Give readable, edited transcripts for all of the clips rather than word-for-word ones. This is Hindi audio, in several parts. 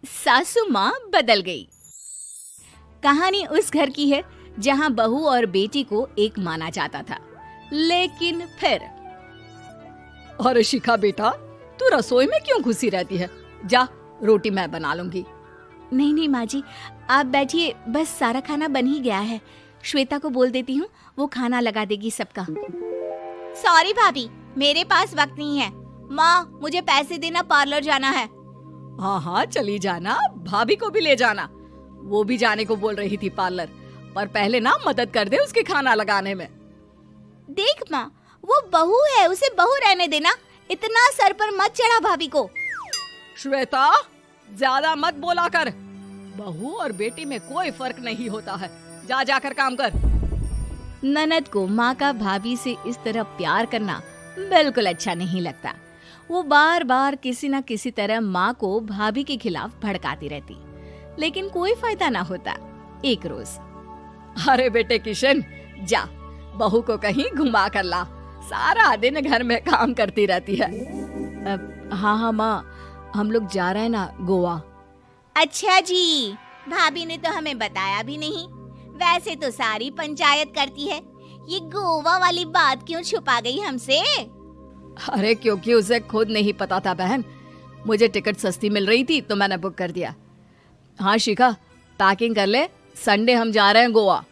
सासू माँ बदल गई। कहानी उस घर की है जहाँ बहू और बेटी को एक माना जाता था, लेकिन फिर अरे शिखा बेटा, तू रसोई में क्यों घुसी रहती है? जा, रोटी मैं बना लूंगी। नहीं नहीं माँ जी, आप बैठिए, बस सारा खाना बन ही गया है। श्वेता को बोल देती हूँ, वो खाना लगा देगी सबका। सॉरी भाभी, मेरे पास वक्त नहीं है। माँ, मुझे पैसे देना, पार्लर जाना है। हाँ हाँ चली जाना, भाभी को भी ले जाना। वो भी जाने को बोल रही थी पार्लर, पर पहले ना मदद कर दे उसके खाना लगाने में। देख माँ, वो बहू है, उसे बहू रहने देना, इतना सर पर मत चढ़ा भाभी को। श्वेता, ज्यादा मत बोला कर। बहू और बेटी में कोई फर्क नहीं होता है। जा जाकर काम कर। ननद को माँ का भाभी से इस तरह प्यार करना बिल्कुल अच्छा नहीं लगता। वो बार बार किसी न किसी तरह माँ को भाभी के खिलाफ भड़काती रहती, लेकिन कोई फायदा ना होता। एक रोज, अरे बेटे किशन, जा बहू को कहीं घुमा कर ला, सारा दिन घर में काम करती रहती है। हाँ हाँ माँ, हम लोग जा रहे हैं ना गोवा। अच्छा जी, भाभी ने तो हमें बताया भी नहीं। वैसे तो सारी पंचायत करती है, ये गोवा वाली बात क्यों छुपा गई हमसे? अरे क्योंकि उसे खुद नहीं पता था बहन। मुझे टिकट सस्ती मिल रही थी तो मैंने बुक कर दिया। हाँ शिखा, पैकिंग कर ले, संडे हम जा रहे हैं गोवा।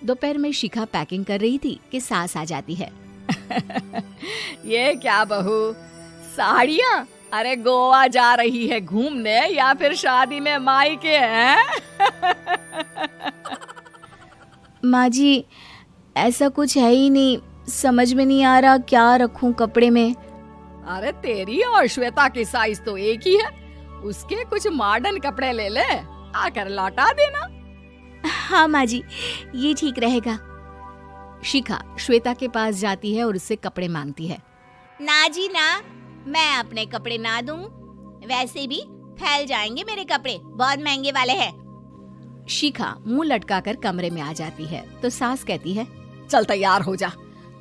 दोपहर में शिखा पैकिंग कर रही थी कि सास आ जाती है। ये क्या बहू, साड़ियाँ? अरे गोवा जा रही है घूमने या फिर शादी में मायके हैं? माँ जी, ऐसा कुछ है ही नहीं, समझ में नहीं आ रहा क्या रखूं कपड़े में। अरे तेरी और श्वेता की साइज तो एक ही है, उसके कुछ मॉडर्न कपड़े ले ले, आकर लौटा देना। हाँ माँ जी, ये ठीक रहेगा। शिखा श्वेता के पास जाती है और उससे कपड़े मांगती है। ना जी ना, मैं अपने कपड़े ना दूं, वैसे भी फैल जाएंगे मेरे कपड़े, बहुत महंगे वाले हैं। शिखा मुंह लटकाकर कमरे में आ जाती है तो सास कहती है, चल तैयार हो जा,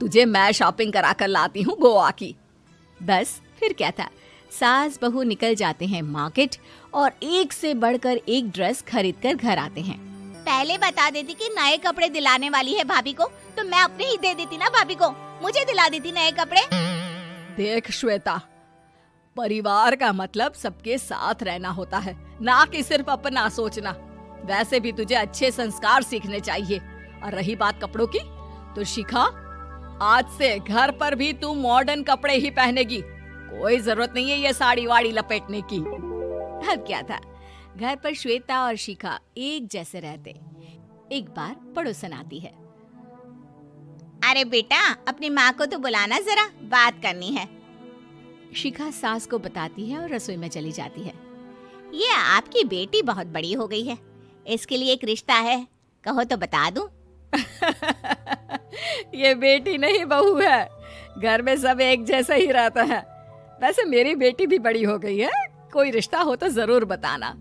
तुझे मैं शॉपिंग करा कर लाती हूँ गोवा की। बस फिर क्या था, सास बहू निकल जाते हैं मार्केट और एक से बढ़कर एक ड्रेस खरीद कर घर आते हैं। पहले बता देती कि नए कपड़े दिलाने वाली है भाभी को, तो मैं अपने ही दे देती ना भाभी को, मुझे दिला देती नए कपड़े। देख श्वेता, परिवार का मतलब सबके साथ रहना होता है, ना कि सिर्फ अपना सोचना। वैसे भी तुझे अच्छे संस्कार सीखने चाहिए। और रही बात कपड़ों की, तो शिखा, आज से घर पर भी तू मॉडर्न कपड़े ही पहनेगी। कोई जरूरत नहीं है ये साड़ी वाड़ी लपेटने की। अब क्या था, घर पर श्वेता और शिखा एक जैसे रहते। एक बार पड़ोसन आती है। अरे बेटा, अपनी माँ को तो बुलाना जरा, बात करनी है। शिखा सास को बताती है और रसोई में चली जाती है। ये आपकी बेटी बहुत बड़ी हो गई है, इसके लिए एक रिश्ता है, कहो तो बता दूं। ये बेटी नहीं बहू है, घर में सब एक जैसा ही रहता है। वैसे मेरी बेटी भी बड़ी हो गई है, कोई रिश्ता हो तो जरूर बताना।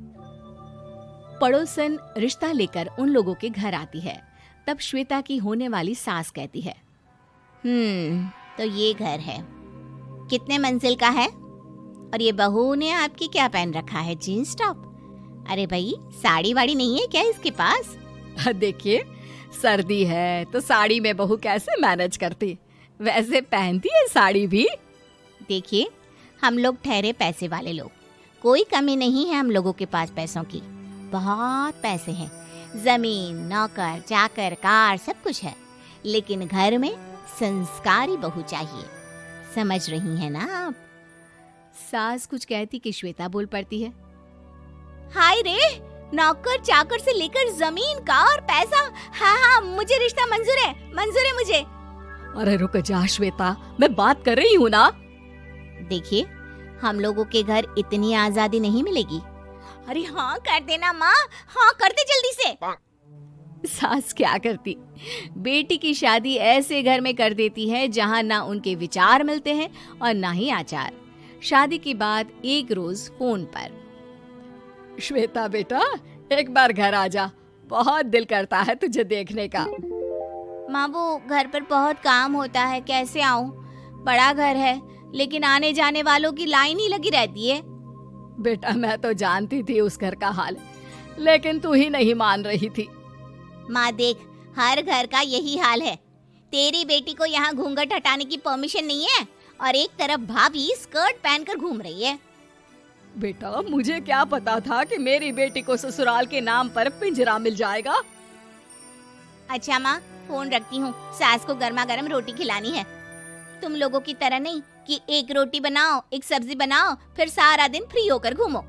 पड़ोसन रिश्ता लेकर उन लोगों के घर आती है। तब श्वेता की होने वाली सास कहती है, तो ये घर है, कितने मंजिल का है? और ये बहू ने आपकी क्या पहन रखा है, जीन्स टॉप? अरे भाई, साड़ी वाड़ी नहीं है क्या इसके पास? देखिए, सर्दी है तो साड़ी में बहू कैसे मैनेज करती, वैसे पहनती है साड़ी भी। देखिए, हम लोग ठहरे पैसे वाले लोग, कोई कमी नहीं है हम लोगों के पास पैसों की, बहुत पैसे हैं, जमीन, नौकर चाकर, कार, सब कुछ है, लेकिन घर में संस्कारी बहू चाहिए। समझ रही हैं ना आप? सास कुछ कहती कि श्वेता बोल पड़ती है, हाय रे, नौकर चाकर से लेकर जमीन, कार, पैसा, हाँ हाँ, मुझे रिश्ता मंजूर है, मंजूर है मुझे। अरे रुक जा श्वेता, मैं बात कर रही हूँ ना। देखिए, हम लोगों के घर इतनी आजादी नहीं मिलेगी। अरे हाँ कर देना माँ, हाँ कर दे जल्दी से। सास क्या करती, बेटी की शादी ऐसे घर में कर देती है जहाँ ना उनके विचार मिलते हैं और ना ही आचार। शादी के बाद एक रोज फोन पर, श्वेता बेटा, एक बार घर आ जा, बहुत दिल करता है तुझे देखने का। माँ, वो घर पर बहुत काम होता है, कैसे आऊँ? बड़ा घर है, लेकिन आने जाने वालों की लाइन ही लगी रहती है। बेटा मैं तो जानती थी उस घर का हाल, लेकिन तू ही नहीं मान रही थी। माँ देख, हर घर का यही हाल है। तेरी बेटी को यहाँ घूंघट हटाने की परमिशन नहीं है और एक तरफ भाभी स्कर्ट पहनकर घूम रही है। बेटा मुझे क्या पता था कि मेरी बेटी को ससुराल के नाम पर पिंजरा मिल जाएगा। अच्छा माँ, फोन रखती हूँ, सास को गर्मा गर्म रोटी खिलानी है। तुम लोगों की तरह नहीं कि एक रोटी बनाओ, एक सब्जी बनाओ, फिर सारा दिन फ्री होकर घूमो।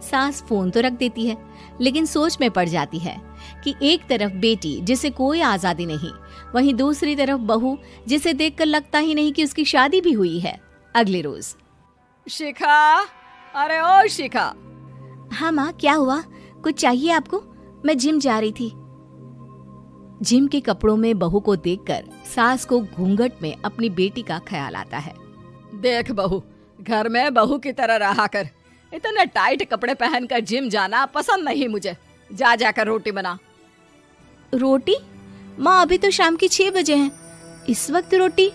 सास फोन तो रख देती है, लेकिन सोच में पड़ जाती है कि एक तरफ बेटी जिसे कोई आजादी नहीं, वहीं दूसरी तरफ बहू जिसे देखकर लगता ही नहीं कि उसकी शादी भी हुई है। अगले रोज। शिखा, अरे ओ शिखा। हाँ माँ, क्या हुआ? कुछ चाहिए आपको? मैं जिम जा रही थी। जिम के कपड़ों में बहू को देखकर सास को घूंघट में अपनी बेटी का ख्याल आता है। देख बहू, घर में बहू की तरह रहा कर। इतने टाइट कपड़े पहनकर जिम जाना पसंद नहीं मुझे। जा जाकर रोटी बना। रोटी? माँ अभी तो शाम के 6 बजे हैं, इस वक्त रोटी?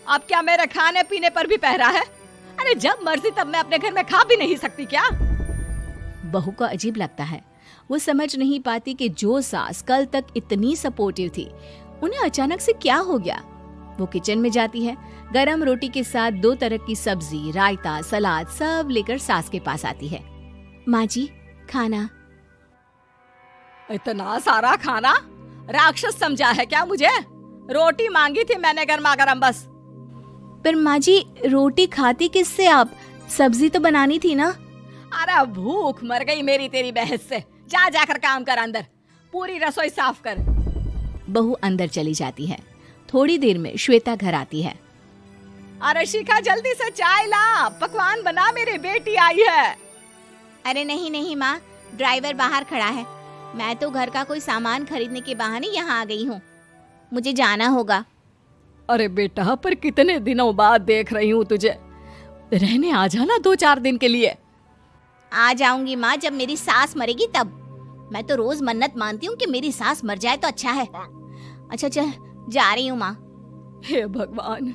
अब क्या मेरे खाने पीने पर भी पहरा है? अरे जब मर्जी तब मैं अपने घर में खा भी नहीं सकती क्या? बहू को अजीब लगता है। वो समझ नहीं पाती कि जो सास कल तक इतनी सपोर्टिव थी, उन्हें अचानक से क्या हो गया। वो किचन में जाती है, गरम रोटी के साथ 2 तरह की सब्जी, रायता, सलाद सब लेकर सास के पास आती है। माँ जी, खाना। इतना सारा खाना? राक्षस समझा है क्या मुझे? रोटी मांगी थी मैंने गर्मा गर्म बस। पर माँ जी, रोटी खाती किससे आप? सब्जी तो बनानी थी ना। अरे भूख मर गई मेरी तेरी बहस से। जा जाकर काम कर, अंदर पूरी रसोई साफ कर। बहू अंदर चली जाती है। थोड़ी देर में श्वेता घर आती है। अरे शिखा, जल्दी से चाय ला, पकवान बना, मेरी बेटी आई है। अरे नहीं नहीं माँ, ड्राइवर बाहर खड़ा है। मैं तो घर का कोई सामान खरीदने के बहाने यहाँ आ गई हूँ, मुझे जाना होगा। अरे बेटा, पर कितने दिनों बाद देख रही हूँ तुझे, रहने आ जाना 2-4 दिन के लिए। आ जाऊंगी माँ, जब मेरी सास मरेगी तब। मैं तो रोज मन्नत मानती हूँ कि मेरी सास मर जाए तो अच्छा है। अच्छा चल, जा रही हूँ माँ। हे भगवान,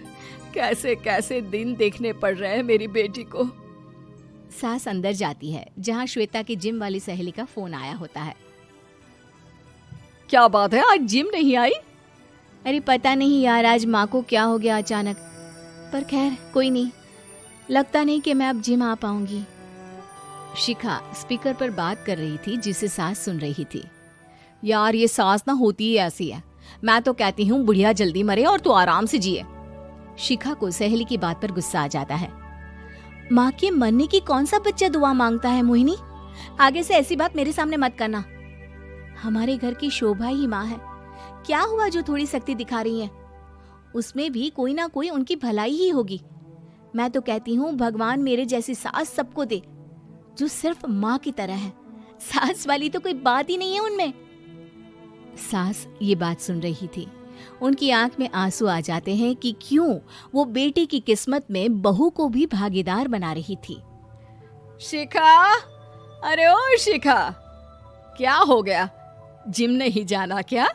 कैसे कैसे दिन देखने पड़ रहे हैं मेरी बेटी को। सास अंदर जाती है, जहाँ श्वेता की जिम वाली सहेली का फोन आया होता है। क्या बात है, आज जिम नहीं आई? अरे पता नहीं यार, आज माँ को क्या हो गया अचानक। पर खैर कोई नहीं, लगता नहीं कि मैं अब जिम आ पाऊंगी। शिखा स्पीकर पर बात कर रही थी, जिसे सास सुन रही थी। यार ये सास ना होती ही ऐसी है। मैं तो कहती हूँ बुढ़िया जल्दी मरे और तू आराम से जिए। शिखा को सहेली की बात पर गुस्सा आ जाता है। माँ के मरने की कौन सा बच्चा दुआ मांगता है मोहिनी? आगे से ऐसी बात मेरे सामने मत करना। हमारे घर की शोभा ही माँ है। क्या हुआ जो थोड़ी सख्ती दिखा रही है? उसमें भी कोई ना कोई उनकी भलाई ही होगी। मैं तो कहती हूँ भगवान मेरे जैसी सास सबको दे, जो सिर्फ माँ की तरह है। सास वाली तो कोई बात ही नहीं है उनमें। सास ये बात सुन रही थी। उनकी आंख में आंसू आ जाते हैं कि क्यों वो बेटी की किस्मत में बहू को भी भागीदार बना रही थी। शिखा, अरे ओ शिखा, क्या हो गया? जिम नहीं जाना क्या?